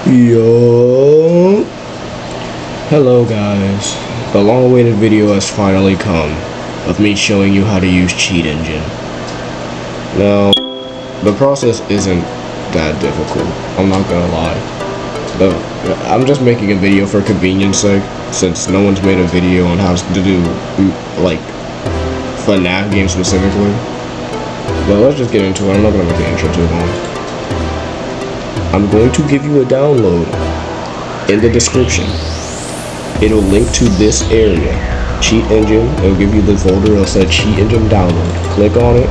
Yo, hello guys. The long-awaited video has finally come of me showing you how to use Cheat Engine. Now, the process isn't that difficult, I'm not gonna lie. I'm just making a video for convenience sake, since no one's made a video on how to do, like, FNAF games specifically. But let's just get into it. I'm not gonna make the intro too long. I'm going to give you a download in the description. It'll link to this area, Cheat Engine. It'll give you the folder that says Cheat Engine download. Click on it,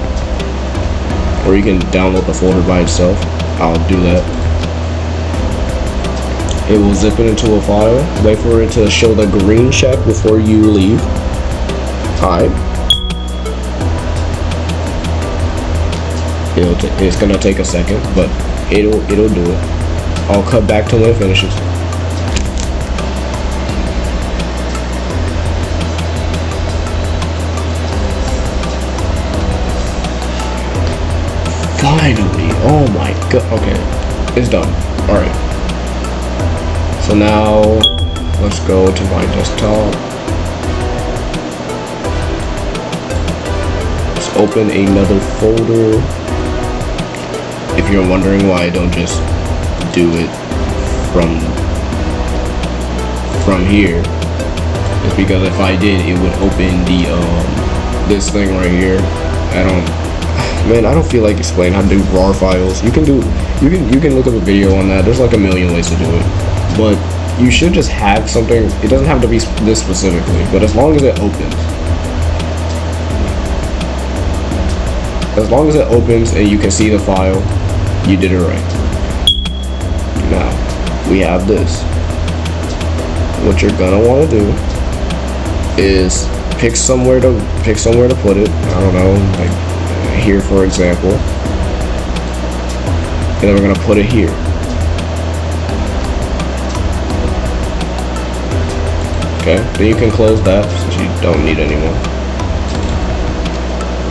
or you can download the folder by itself. I'll do that. It will zip it into a file. Wait for it to show the green check before you leave. Alright. It's gonna take a second, but it'll do it. I'll cut back to when it finishes. Finally! Oh my god! Okay, it's done. All right. So now let's go to my desktop. Let's open another folder. If you're wondering why I don't just do it from here, it's because if I did, it would open the this thing right here. I don't feel like explaining how to do RAR files. You can look up a video on that. There's like a million ways to do it, but you should just have something. It doesn't have to be this specifically, but as long as it opens. As long as it opens and you can see the file, you did it right. Now, we have this. What you're gonna want to do is pick somewhere to put it. I don't know, like here for example. And then we're gonna put it here. Okay, then you can close that since you don't need it anymore.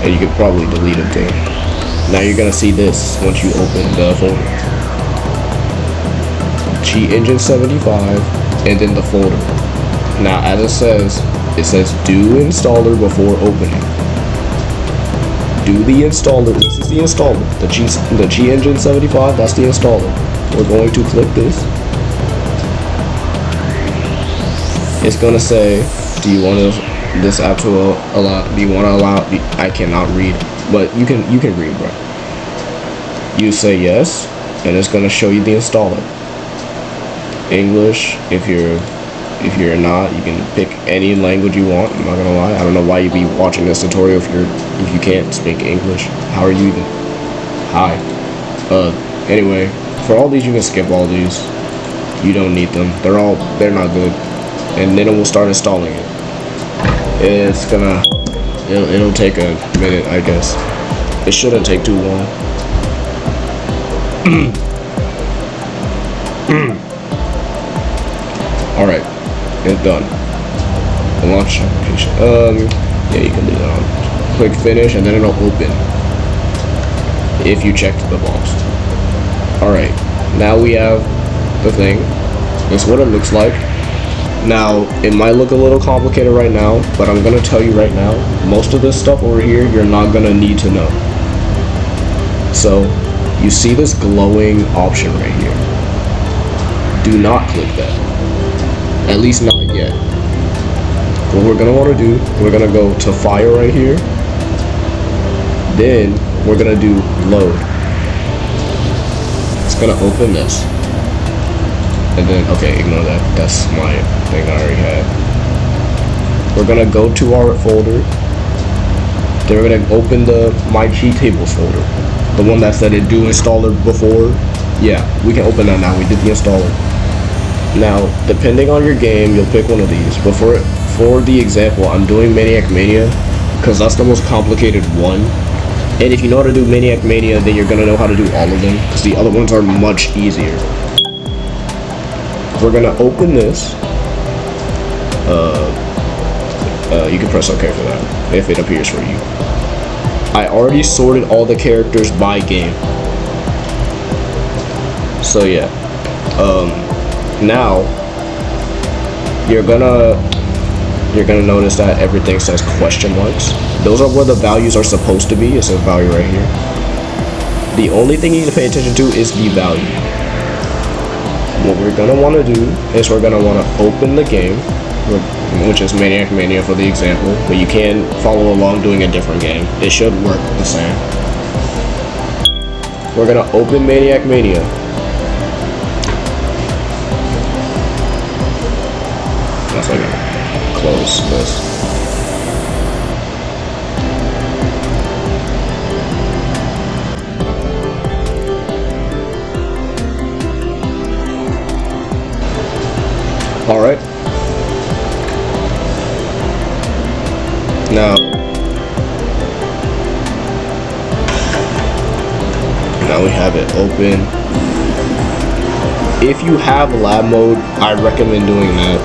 And you could probably delete it too. Now you're gonna see this once you open the folder. Cheat Engine 75, and then the folder. Now as it says do installer before opening. Do the installer. This is the installer. The Cheat Engine 75, that's the installer. We're going to click this. It's gonna say, do you want this app to allow? Do you want to allow? I cannot read, but you can read, bro. You say yes, and it's gonna show you the installer. English. If you're not, you can pick any language you want. I'm not gonna lie. I don't know why you'd be watching this tutorial if you can't speak English. How are you even? Hi. Anyway, for all these you can skip all these. You don't need them. They're not good. And then it will start installing it. It'll take a minute, I guess. It shouldn't take too long. Alright, it's done. Launch application. Yeah, you can do that on. Click finish and then it'll open. If you checked the box. Alright, now we have the thing. This is what it looks like. Now, it might look a little complicated right now, but I'm gonna tell you right now, most of this stuff over here, you're not gonna need to know. So, you see this glowing option right here. Do not click that. At least not yet. What we're gonna wanna do, we're gonna go to file right here. Then, we're gonna do load. It's gonna open this. And then, okay, ignore that. That's my thing I already had. We're gonna go to our folder. Then we're gonna open the My Cheat Tables folder. The one that said it do installer before. Yeah, we can open that now. We did the installer. Now, depending on your game, you'll pick one of these. But for the example, I'm doing Maniac Mania because that's the most complicated one. And if you know how to do Maniac Mania, then you're gonna know how to do all of them because the other ones are much easier. We're gonna open this. You can press OK for that if it appears for you. I already sorted all the characters by game. So yeah, Now you're gonna notice that everything says question marks. Those are where the values are supposed to be. It says value right here. The only thing you need to pay attention to is the value. What we're gonna want to do is we're gonna want to open the game, which is Maniac Mania for the example, but you can follow along doing a different game. It should work the same. We're gonna open Maniac Mania. That's like a close this. All right. Now we have it open. If you have lab mode, I recommend doing that.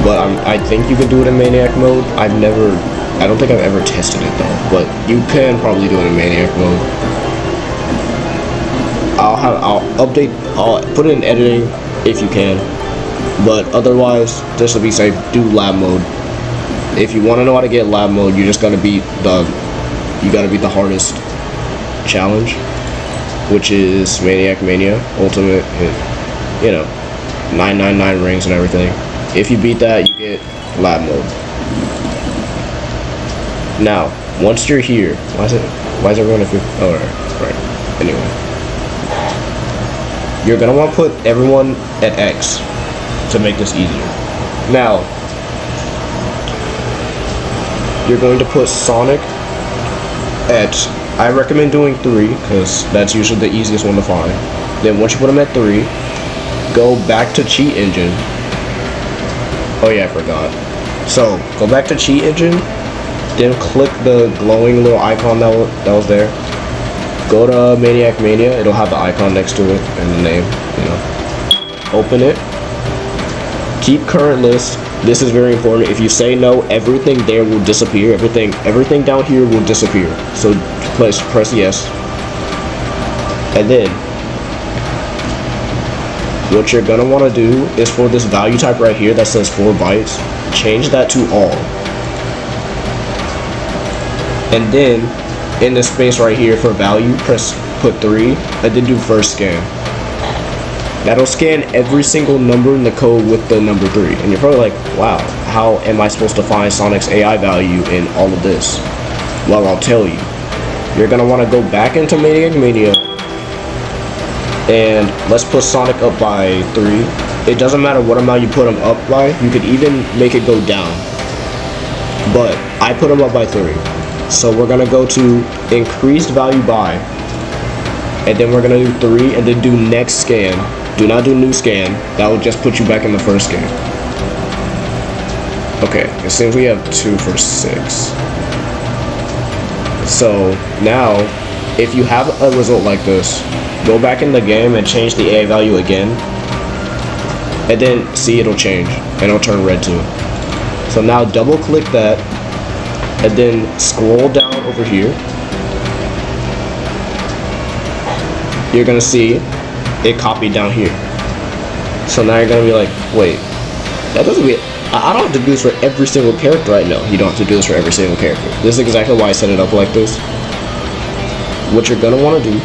But I think you can do it in Maniac mode. I don't think I've ever tested it though. But you can probably do it in Maniac mode. I'll put it in editing if you can. But otherwise, just to be safe, do lab mode. If you want to know how to get lab mode, you just gotta beat the hardest challenge, which is Maniac Mania Ultimate. You know, 999 rings and everything. If you beat that, you get lab mode. Now, once you're here, why is everyone if you? Oh, right. Anyway, you're gonna want to put everyone at X to make this easier. Now, you're going to put Sonic at, I recommend doing 3 because that's usually the easiest one to find. Then once you put them at 3, go back to Cheat Engine. Oh yeah, I forgot. So go back to Cheat Engine, then click the glowing little icon that was there. Go to Maniac Mania, it'll have the icon next to it and the name, you know. Open it. Keep current list. This is very important. If you say no, everything there will disappear. Everything down here will disappear. So press yes. And then what you're gonna want to do is for this value type right here that says 4 bytes, change that to all. And then in the space right here for value, put 3 and then do first scan. That'll scan every single number in the code with the number 3. And you're probably like, wow, how am I supposed to find Sonic's AI value in all of this? Well, I'll tell you. You're gonna want to go back into Maniac Mania and let's put Sonic up by 3. It doesn't matter what amount you put him up by. You could even make it go down. But I put him up by 3. So we're gonna go to increased value by, and then we're gonna do 3 and then do next scan. Do not do new scan. That will just put you back in the first scan. Okay, it seems we have 2 for 6. So now, if you have a result like this, go back in the game and change the AI value again. And then see, it'll change and it'll turn red too. So now double click that and then scroll down over here. You're gonna see it copied down here. So now you're gonna be like, wait, that doesn't mean I don't have to do this for every single character right now. You don't have to do this for every single character. This is exactly why I set it up like this. What you're gonna want to do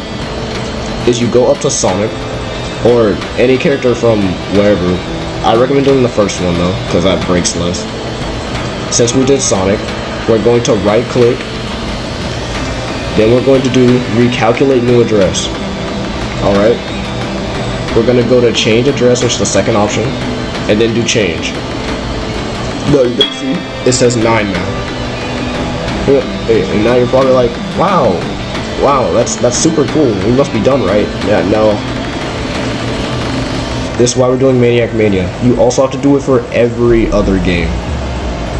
is you go up to Sonic or any character from wherever. I recommend doing the first one though, because that breaks less. Since we did Sonic, we're going to right click, then we're going to do recalculate new address. Alright, we're going to go to change address, which is the second option, and then do change. But you can see it says 9 now. And now you're probably like, wow, that's super cool. We must be done, right? Yeah, no. This is why we're doing Maniac Mania. You also have to do it for every other game.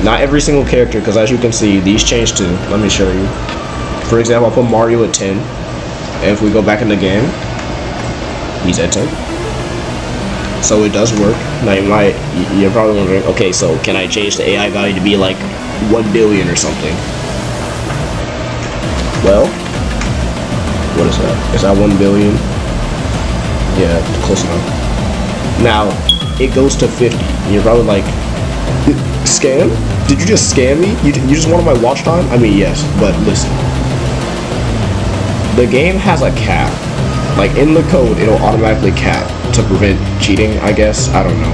Not every single character, because as you can see, these change too. Let me show you. For example, I'll put Mario at 10. And if we go back in the game, he's at 10. So it does work. Now you're probably wondering, okay, so can I change the AI value to be like 1 billion or something? Well, what is that? Is that 1 billion? Yeah, close enough. Now, it goes to 50. And you're probably like, scam? Did you just scam me? You just wanted my watch time? I mean, yes, but listen. The game has a cap. Like, in the code, it'll automatically cap to prevent cheating, I guess. I don't know.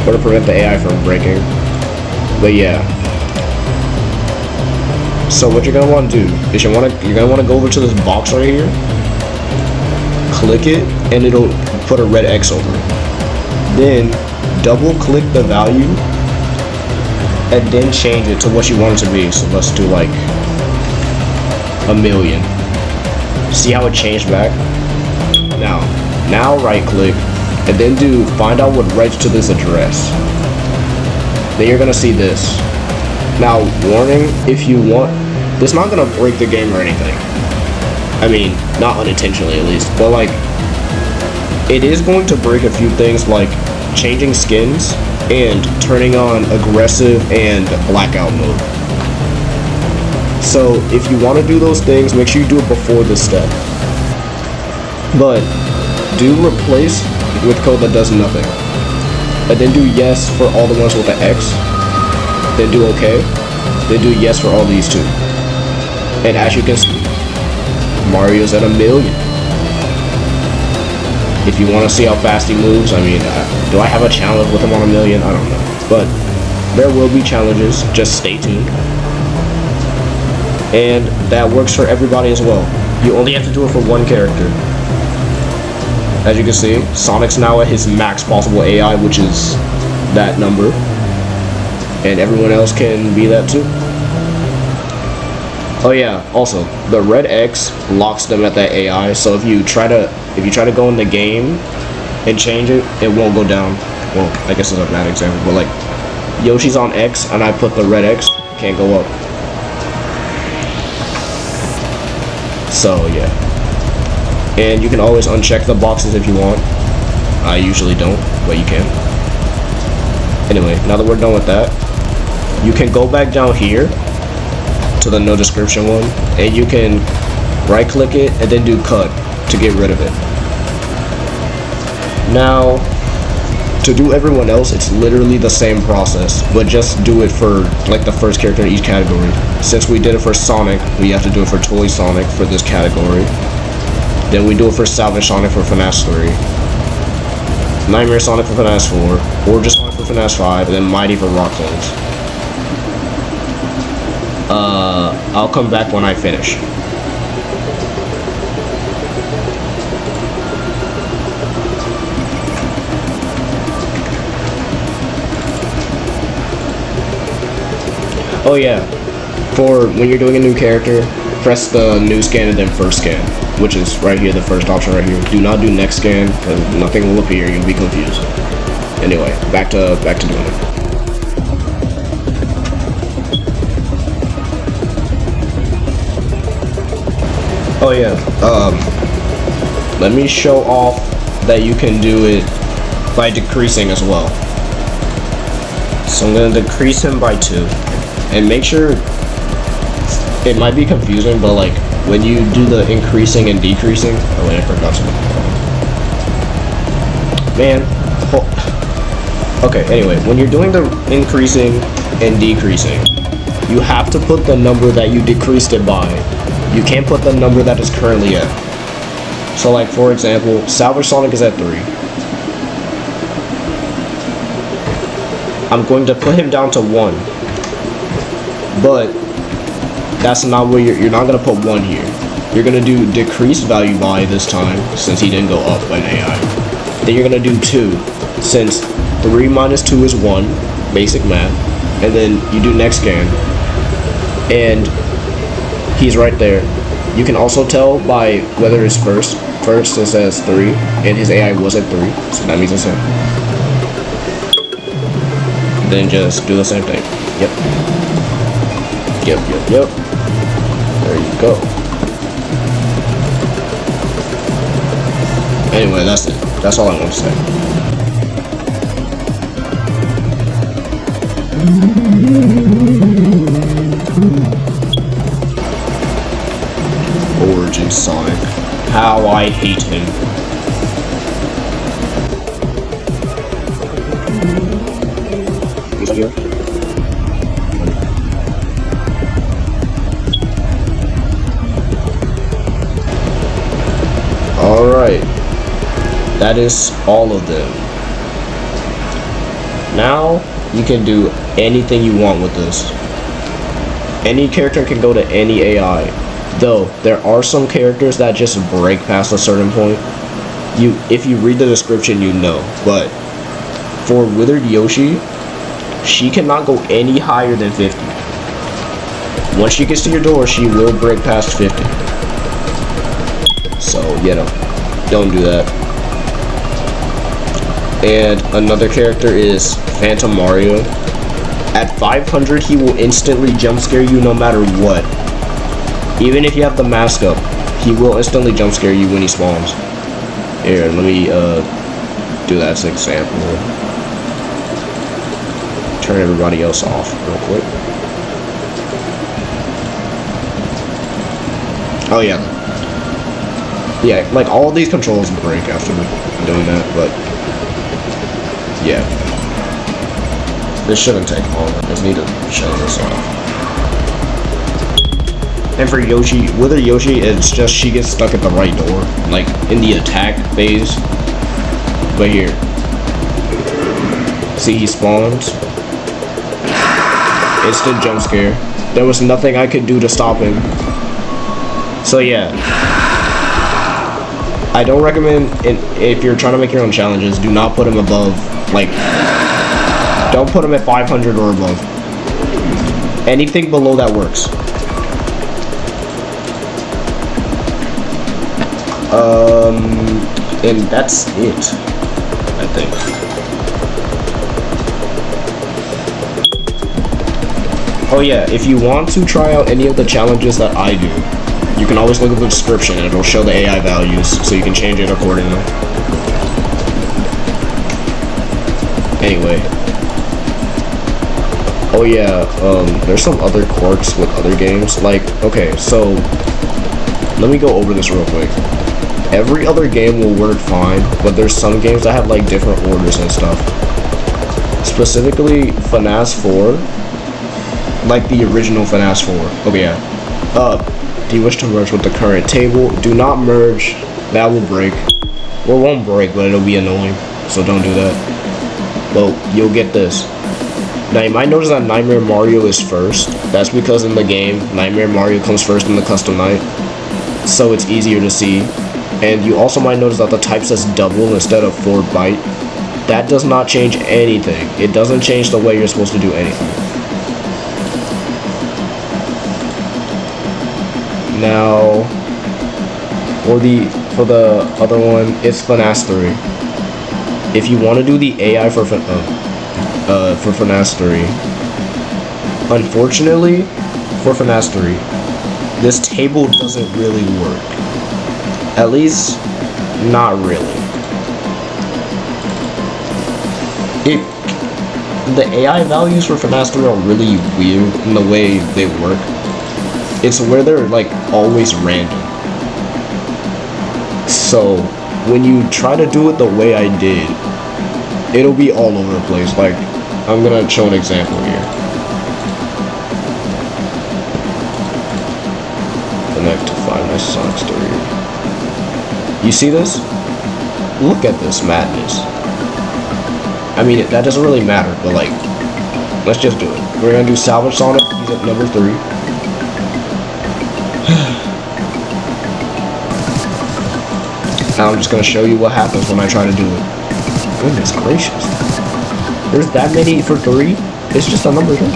Or to prevent the AI from breaking. But yeah. So what you're gonna want to do is you're gonna want to go over to this box right here. Click it, and it'll put a red X over it. Then double click the value, and then change it to what you want it to be. So let's do like 1,000,000. See how it changed back? Now right click, and then do find out what writes to this address. Then you're gonna see this. Now, warning, if you want, this is not gonna break the game or anything. I mean, not unintentionally at least, but like, it is going to break a few things like changing skins and turning on aggressive and blackout mode. So if you want to do those things, make sure you do it before this step. But do replace with code that does nothing. And then do yes for all the ones with the X. Then do OK. Then do yes for all these two. And as you can see, Mario's at 1,000,000. If you want to see how fast he moves, I mean, do I have a challenge with him on 1,000,000? I don't know. But there will be challenges, just stay tuned. And that works for everybody as well. You only have to do it for one character. As you can see, Sonic's now at his max possible AI, which is that number. And everyone else can be that too. Oh yeah, also, the red X locks them at that AI, so if you try to go in the game and change it, it won't go down. Well, I guess it's a bad example, but like, Yoshi's on X and I put the red X, can't go up. So yeah. And you can always uncheck the boxes if you want. I usually don't, but you can. Anyway, now that we're done with that, you can go back down here to the no description one, and you can right click it and then do cut to get rid of it. Now, to do everyone else, it's literally the same process, but just do it for like the first character in each category. Since we did it for Sonic, we have to do it for Toy Sonic for this category. Then we do it for Salvage Sonic for FNAS 3, Nightmare Sonic for FNAS 4, Origin Sonic for FNAS 5, and then Mighty for Rock Clones. I'll come back when I finish. Oh yeah, for when you're doing a new character, press the new scan and then first scan, which is right here, the first option right here. Do not do next scan, because nothing will appear, you'll be confused. Anyway, back to doing it. Oh yeah, let me show off that you can do it by decreasing as well. So I'm gonna decrease him by 2, and make sure, it might be confusing, but like when you do the increasing and decreasing, oh wait, I forgot something. Man, okay, anyway, when you're doing the increasing and decreasing, you have to put the number that you decreased it by. You can't put the number that is currently at. So like, for example, Salvage Sonic is at 3. I'm going to put him down to 1. But that's not where you're not going to put 1 here. You're going to do decreased value by this time, since he didn't go up by an AI. Then you're going to do 2, since 3 minus 2 is 1, basic math. And then you do next scan. And he's right there. You can also tell by whether it's first. First it says 3, and his AI was at 3, so that means it's him. Then just do the same thing. Yep. Yep. There you go. Anyway, that's it. That's all I want to say. Origin Sonic. How I hate him. That is all of them. Now you can do anything you want with this. Any character can go to any AI. Though there are some characters that just break past a certain point. If you read the description, you know. But for Withered Yoshi, she cannot go any higher than 50. Once she gets to your door, she will break past 50. So, you know, don't do that. And another character is Phantom Mario. At 500, he will instantly jump scare you no matter what. Even if you have the mask up, he will instantly jump scare you when he spawns. Here, let me do that as an example. Turn everybody else off real quick. Oh yeah. Yeah, like all of these controls break after doing that, but yeah. This shouldn't take long. I just need to show this off. And for Yoshi, Wither Yoshi, it's just she gets stuck at the right door, like in the attack phase. But here, see, he spawns. Instant jump scare. There was nothing I could do to stop him. So yeah, I don't recommend if you're trying to make your own challenges. Do not put him above, like, don't put him at 500 or above. Anything below that works. And that's it, I think. Oh yeah, if you want to try out any of the challenges that I do, you can always look at the description and it'll show the AI values, so you can change it accordingly. Anyway. Oh yeah, there's some other quirks with other games. Like, okay, so let me go over this real quick. Every other game will work fine, but there's some games that have like different orders and stuff. Specifically, FNAS 4, like the original FNAS 4. Okay, yeah. Do you wish to merge with the current table? Do not merge. That will break. Well, it won't break, but it'll be annoying. So don't do that. Well, you'll get this. Now you might notice that Nightmare Mario is first. That's because in the game, Nightmare Mario comes first in the custom night, so it's easier to see. And you also might notice that the type says double instead of forward byte. That does not change anything. It doesn't change the way you're supposed to do anything. Now, for the other one, it's FNAS 3. If you want to do the AI for FNAS 3, unfortunately, for FNAS 3, this table doesn't really work. At least, not really. The AI values for FNAS 3 are really weird in the way they work. It's where they're like always random. So when you try to do it the way I did, it'll be all over the place. Like, I'm gonna show an example here. Connect to FNAS Sonic 3. You see this? Look at this madness. I mean, that doesn't really matter, but like, let's just do it. We're gonna do Salvage Sonic. He's at number 3. Now I'm just gonna show you what happens when I try to do it. Goodness gracious. There's that many for 3? It's just a number 3.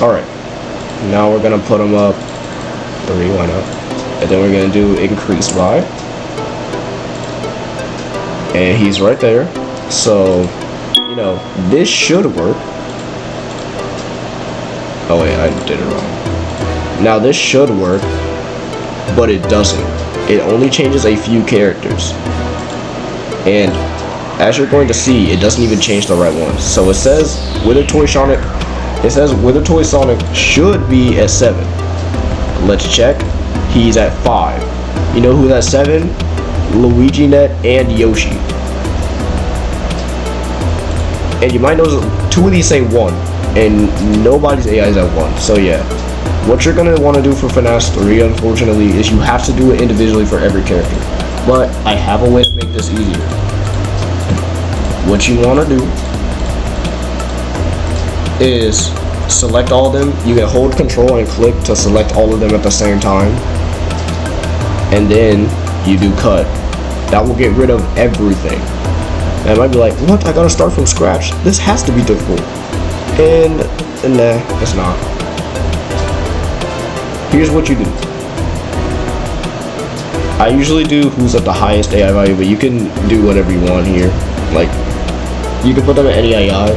Alright. Now we're gonna put them up 3, why not? And then we're gonna do increase by. And he's right there. So, you know, this should work. Oh wait, I did it wrong. Now this should work, but it doesn't. It only changes a few characters. And as you're going to see, it doesn't even change the right ones. So it says Wither Toy Sonic. It says Wither Toy Sonic should be at 7. Let's check. He's at 5. You know who's at 7? Luigi Net, and Yoshi. And you might notice 2 of these say 1, and nobody's AI is at 1. So yeah, what you're gonna want to do for FNAS 3, unfortunately, is you have to do it individually for every character. But I have a way to make this easier. What you want to do is select all of them. You can hold control and click to select all of them at the same time, and then you do cut. That will get rid of everything. And I might be like, what? I gotta start from scratch. This has to be difficult. And nah, it's not. Here's what you do. I usually do who's at the highest AI value, but you can do whatever you want here. Like, you can put them at any AI.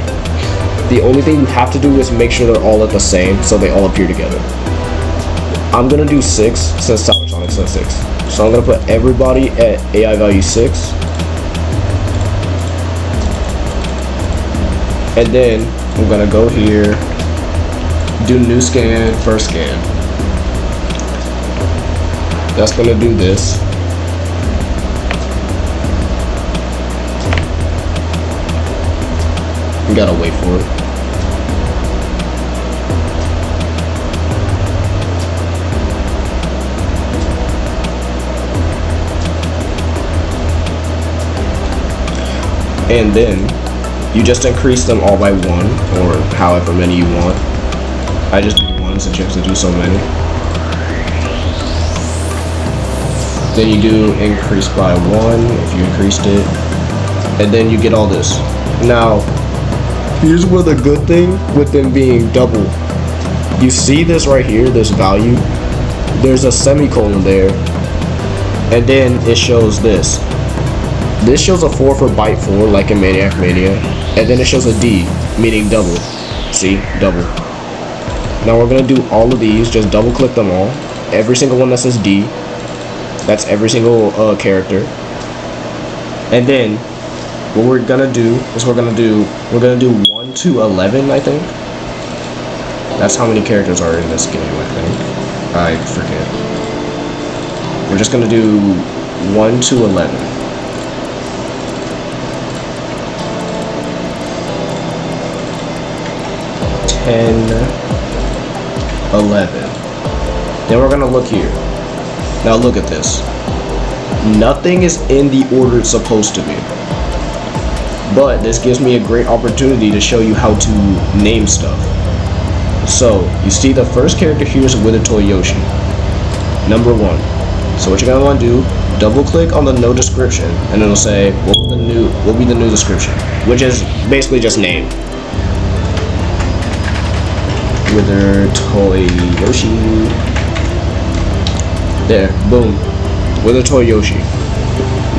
The only thing you have to do is make sure they're all at the same, so they all appear together. I'm gonna do 6 since Salvage Sonic says 6. So I'm gonna put everybody at AI value 6. And then I'm gonna go here, do new scan, first scan. That's gonna do this. You gotta wait for it. And then you just increase them all by 1, or however many you want. I just do 1 since you have to do so many. Then you do increase by 1 if you increased it, and then you get all this. Now, here's where the good thing with them being double. You see this right here, this value? There's a semicolon there, and then it shows this. This shows a 4 for byte 4, like in Maniac Mania, and then it shows a D, meaning double. See? Double. Now we're gonna do all of these, just double click them all. Every single one that says D, that's every single character. And then what we're gonna do is we're gonna do 1 to 11, I think. That's how many characters are in this game, I think. I forget. We're just gonna do 1 to 11. 10, 11. Then we're gonna look here. Now look at this. Nothing is in the order it's supposed to be. But this gives me a great opportunity to show you how to name stuff. So, you see the first character here is with a toy Yoshi. Number 1. So what you're gonna want to do, double click on the no description, and it'll say what will be the new description, which is basically just name. Wither Toy Yoshi. There, boom. Wither Toy Yoshi.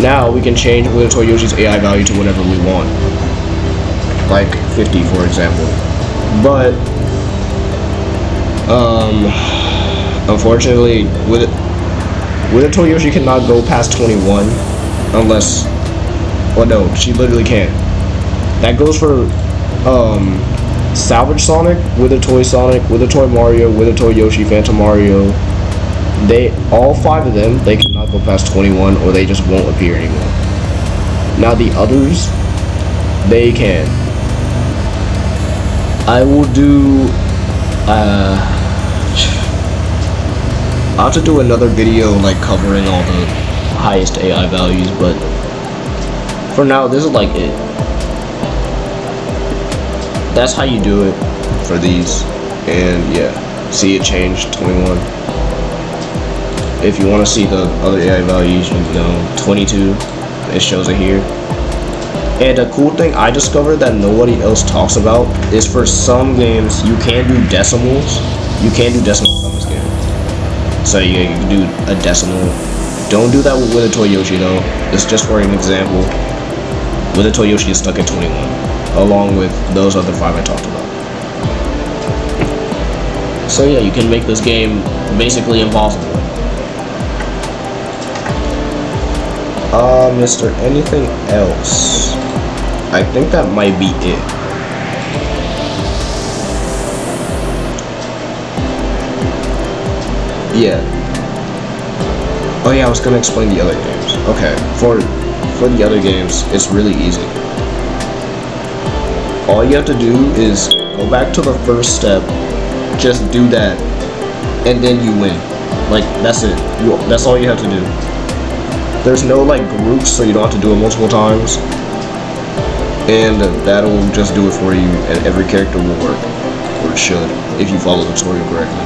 Now we can change Wither Toy Yoshi's AI value to whatever we want. Like 50, for example. But unfortunately, Wither Toy Yoshi cannot go past 21 unless, well, no, she literally can't. That goes for Salvage Sonic, Wither Toy Sonic, Wither Toy Mario, Wither Toy Yoshi, Phantom Mario. All 5 of them, they cannot go past 21, or they just won't appear anymore. Now the others, they can. I will do, I'll have to do another video like covering all the highest AI values, but for now, this is like it. That's how you do it for these, and yeah, see it changed 21. If you want to see the other AI values, you know, 22, it shows it here. And a cool thing I discovered that nobody else talks about is for some games you can do decimals. You can do decimals on this game. So you can do a decimal. Don't do that with Wither Toy Yoshi though. It's just for an example. Wither Toy Yoshi is stuck at 21, along with those other 5 I talked about. So yeah, you can make this game basically impossible. Is there anything else? I think that might be it. Yeah. Oh yeah, I was gonna explain the other games. Okay, for the other games, it's really easy. All you have to do is go back to the first step, just do that, and then you win. Like, that's it. That's all you have to do. There's no, like, groups, so you don't have to do it multiple times. And that'll just do it for you, and every character will work. Or it should, if you follow the tutorial correctly.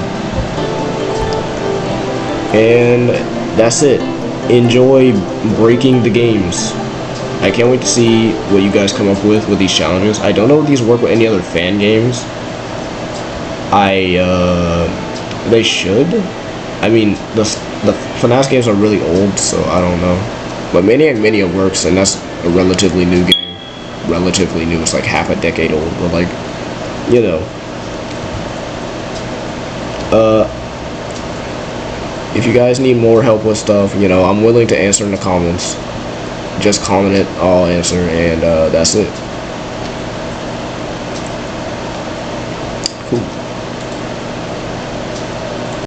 And that's it. Enjoy breaking the games. I can't wait to see what you guys come up with these challenges. I don't know if these work with any other fan games. They should. I mean, the FNAS games are really old, so I don't know. But Maniac Mania works, and that's a relatively new game. Relatively new. It's like half a decade old, but like, you know. If you guys need more help with stuff, you know, I'm willing to answer in the comments. Just comment it, I'll answer, and that's it. Cool.